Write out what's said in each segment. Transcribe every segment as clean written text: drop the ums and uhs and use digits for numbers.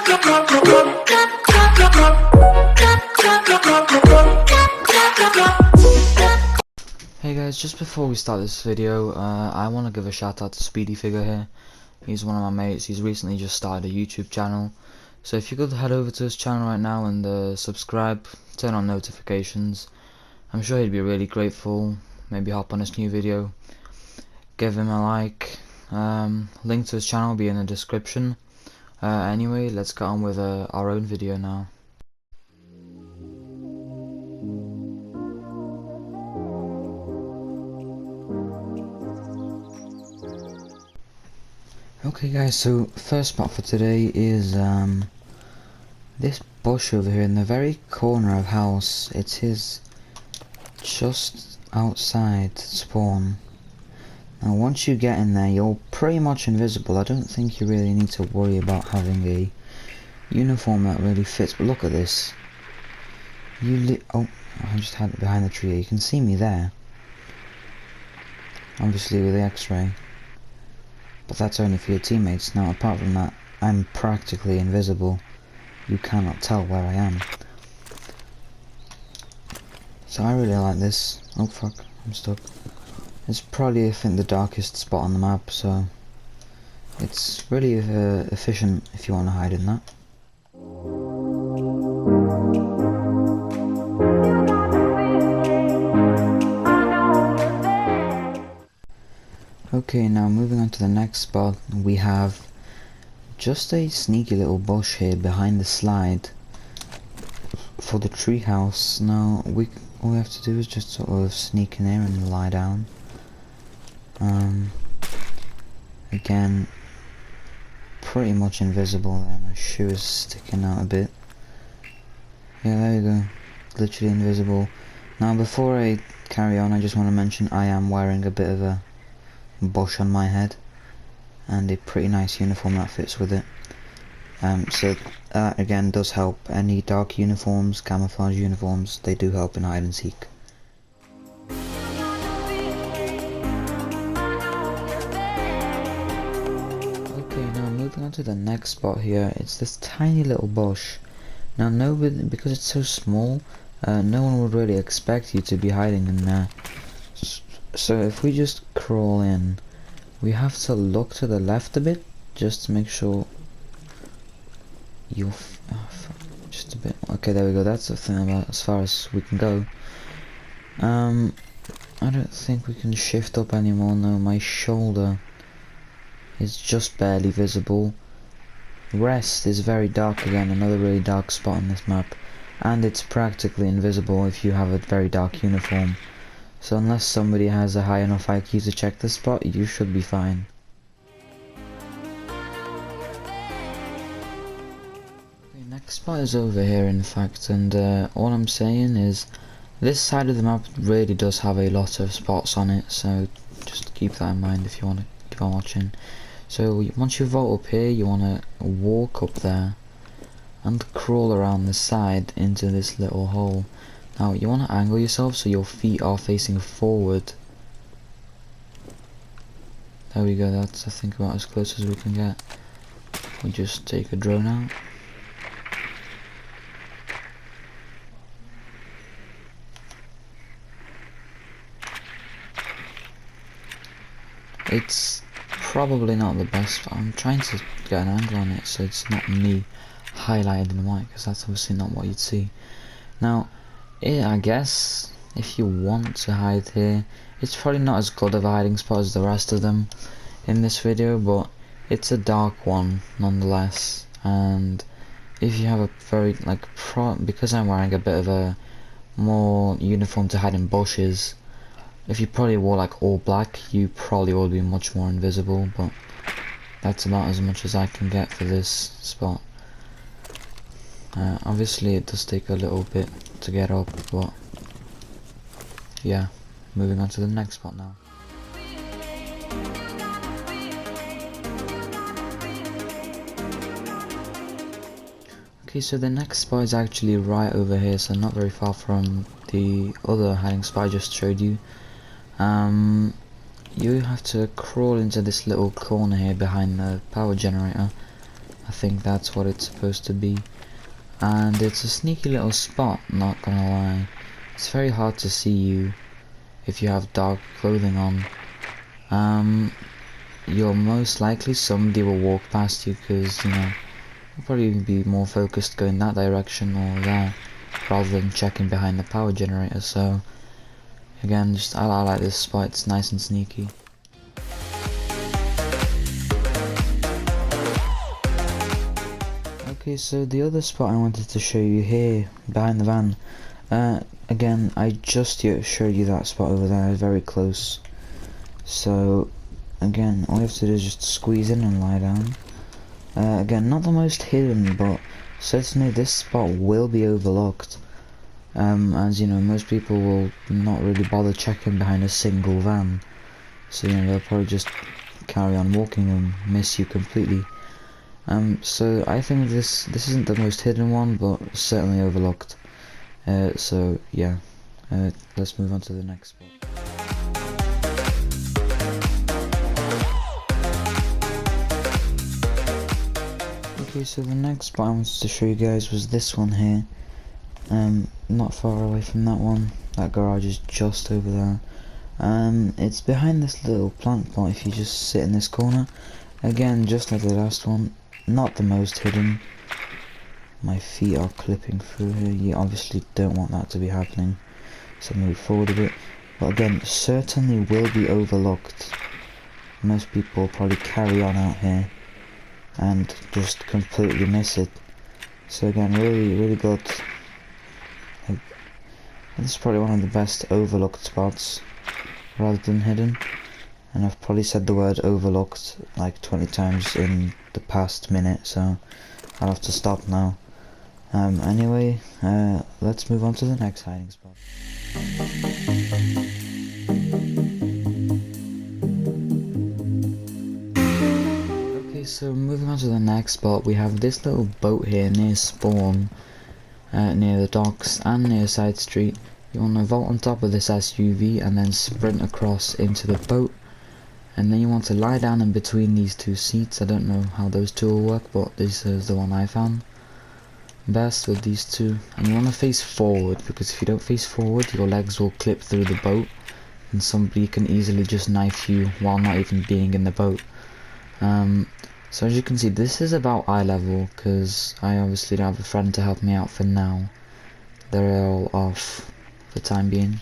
Hey guys, just before we start this video, I want to give a shout out to Speedy Figure here. He's one of my mates. He's recently just started a YouTube channel. So if you could head over to his channel right now and subscribe, turn on notifications. I'm sure he'd be really grateful. Maybe hop on his new video. Give him a like. Link to his channel will be in the description. Anyway, let's get on with our own video now. Okay guys, so first spot for today is this bush over here in the very corner of house. It is just outside spawn. Now once you get in there, you're pretty much invisible. I don't think you really need to worry about having a uniform that really fits, but look at this. Oh, I just had it behind the tree. You can see me there, obviously with the x-ray. But that's only for your teammates. Now apart from that, I'm practically invisible. You cannot tell where I am. So I really like this. Oh fuck, I'm stuck. It's probably, I think, the darkest spot on the map, so it's really efficient if you want to hide in that. Okay, now moving on to the next spot, we have just a sneaky little bush here behind the slide for the treehouse. Now all we have to do is just sort of sneak in here and lie down. Again, pretty much invisible there. My shoe is sticking out a bit. Yeah, there you go. Literally invisible. Now before I carry on, I just want to mention I am wearing a bit of a bush on my head and a pretty nice uniform that fits with it. So that again does help. Any dark uniforms, camouflage uniforms, they do help in hide and seek. Okay, now moving on to the next spot here. It's this tiny little bush. Now because it's so small, no one would really expect you to be hiding in there. So if we just crawl in, we have to look to the left a bit just to make sure you're just a bit. Okay, there we go. That's the thing about as far as we can go. I don't think we can shift up anymore. No, my shoulder is just barely visible. Rest is very dark again, another really dark spot on this map, and it's practically invisible if you have a very dark uniform. So unless somebody has a high enough IQ to check the spot, you should be fine. Okay, next spot is over here in fact, and all I'm saying is this side of the map really does have a lot of spots on it, so just keep that in mind if you want to keep on watching. So once you vault up here, you want to walk up there and crawl around the side into this little hole. Now you want to angle yourself so your feet are facing forward. There we go, that's I think about as close as we can get. We'll just take a drone out. It's probably not the best. I'm trying to get an angle on it so it's not me highlighted in white, because that's obviously not what you'd see. Now I guess if you want to hide here, it's probably not as good of a hiding spot as the rest of them in this video, but it's a dark one nonetheless. And if you have a very because I'm wearing a bit of a more uniform to hide in bushes, if you probably wore like all black, you probably would be much more invisible, but that's about as much as I can get for this spot. Obviously it does take a little bit to get up, but yeah, moving on to the next spot now. Okay, so the next spot is actually right over here, so not very far from the other hiding spot I just showed you. You have to crawl into this little corner here behind the power generator. I think that's what it's supposed to be. And it's a sneaky little spot, not gonna lie. It's very hard to see you if you have dark clothing on. You're most likely somebody will walk past you because, you know, you'll probably be more focused going that direction or there rather than checking behind the power generator. So again, just I like this spot, it's nice and sneaky. Okay, so the other spot I wanted to show you here, behind the van, again, I just showed you that spot over there, very close. So, again, all you have to do is just squeeze in and lie down. Again, not the most hidden, but certainly this spot will be overlooked. As you know, most people will not really bother checking behind a single van. So, you know, they'll probably just carry on walking and miss you completely. So I think this isn't the most hidden one, but certainly overlooked. So yeah, let's move on to the next spot. Okay, so the next spot I wanted to show you guys was this one here. Not far away from that one. That garage is just over there. It's behind this little plant pot if you just sit in this corner. Again, just like the last one, not the most hidden. My feet are clipping through here. You obviously don't want that to be happening, so move forward a bit. But again, certainly will be overlooked. Most people probably carry on out here and just completely miss it. So again, really good. This is probably one of the best overlooked spots rather than hidden. And I've probably said the word overlooked like 20 times in the past minute, so I'll have to stop now. Anyway, let's move on to the next hiding spot. Okay, so moving on to the next spot, we have this little boat here near spawn, near the docks and near side street. You want to vault on top of this SUV and then sprint across into the boat. And then you want to lie down in between these two seats. I don't know how those two will work, but this is the one I found best with these two. And you want to face forward, because if you don't face forward, your legs will clip through the boat and somebody can easily just knife you while not even being in the boat. So as you can see, this is about eye level, because I obviously don't have a friend to help me out for now. They're all off for the time being.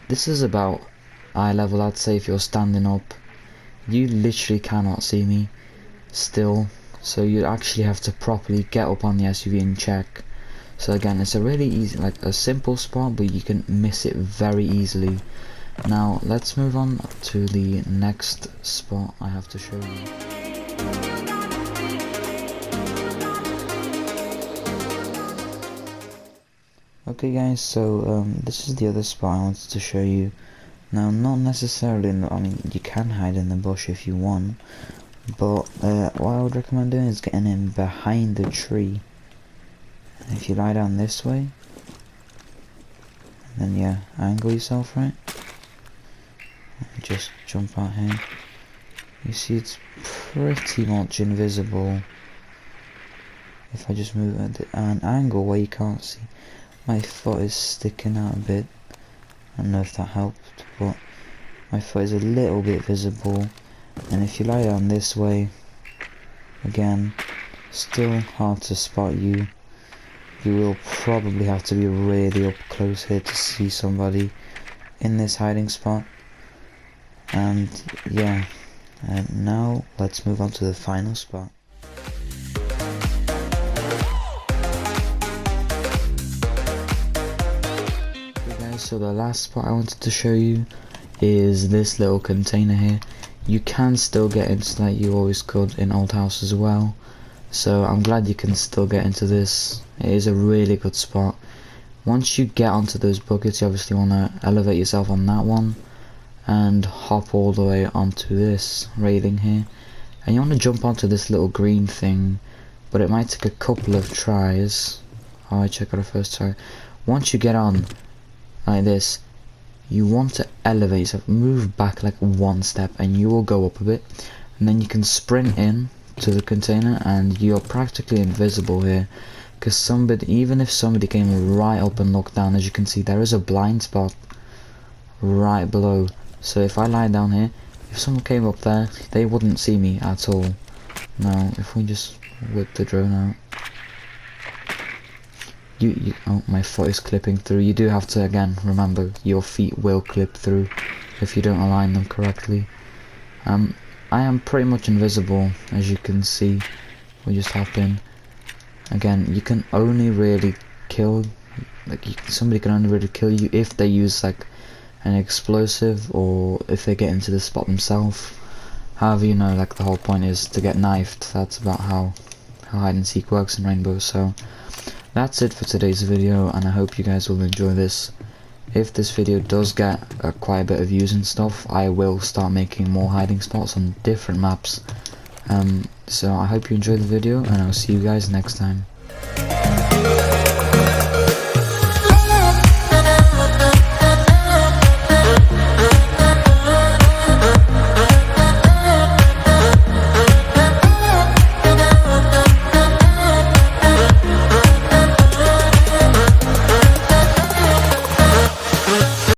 This is about eye level, I'd say. If you're standing up, you literally cannot see me still, so you actually have to properly get up on the SUV and check. So again, it's a really easy, like a simple spot, but you can miss it very easily. Now let's move on to the next spot I have to show you. Okay guys, so this is the other spot I wanted to show you. Now, not necessarily I mean, you can hide in the bush if you want, but what I would recommend doing is getting in behind the tree. And if you lie down this way, then yeah, angle yourself right, and just jump out here. You see it's pretty much invisible. If I just move at an angle where you can't see, my foot is sticking out a bit. I don't know if that helped, but my foot is a little bit visible. And if you lie down this way, again, still hard to spot you. You will probably have to be really up close here to see somebody in this hiding spot. And yeah, and now let's move on to the final spot. So the last spot I wanted to show you is this little container here. You can still get into that, you always could in Old House as well. So I'm glad you can still get into this. It is a really good spot. Once you get onto those buckets, you obviously want to elevate yourself on that one and hop all the way onto this railing here. And you want to jump onto this little green thing, but it might take a couple of tries. Alright, check out a first try. Once you get on like this, you want to elevate yourself, move back like one step and you will go up a bit, and then you can sprint in to the container, and you're practically invisible here. Because somebody, even if somebody came right up and looked down, as you can see, there is a blind spot right below. So if I lie down here, if someone came up there, they wouldn't see me at all. Now, if we just whip the drone out. Oh, my foot is clipping through. You do have to, again, remember, your feet will clip through if you don't align them correctly. I am pretty much invisible, as you can see. We just hop in. Again, you can only really kill, like, somebody can only really kill you if they use, like, an explosive, or if they get into the spot themselves. However, you know, like, the whole point is to get knifed. That's about how hide and seek works in Rainbow. So that's it for today's video, and I hope you guys will enjoy this. If this video does get quite a bit of views and stuff, I will start making more hiding spots on different maps. So I hope you enjoyed the video, and I'll see you guys next time.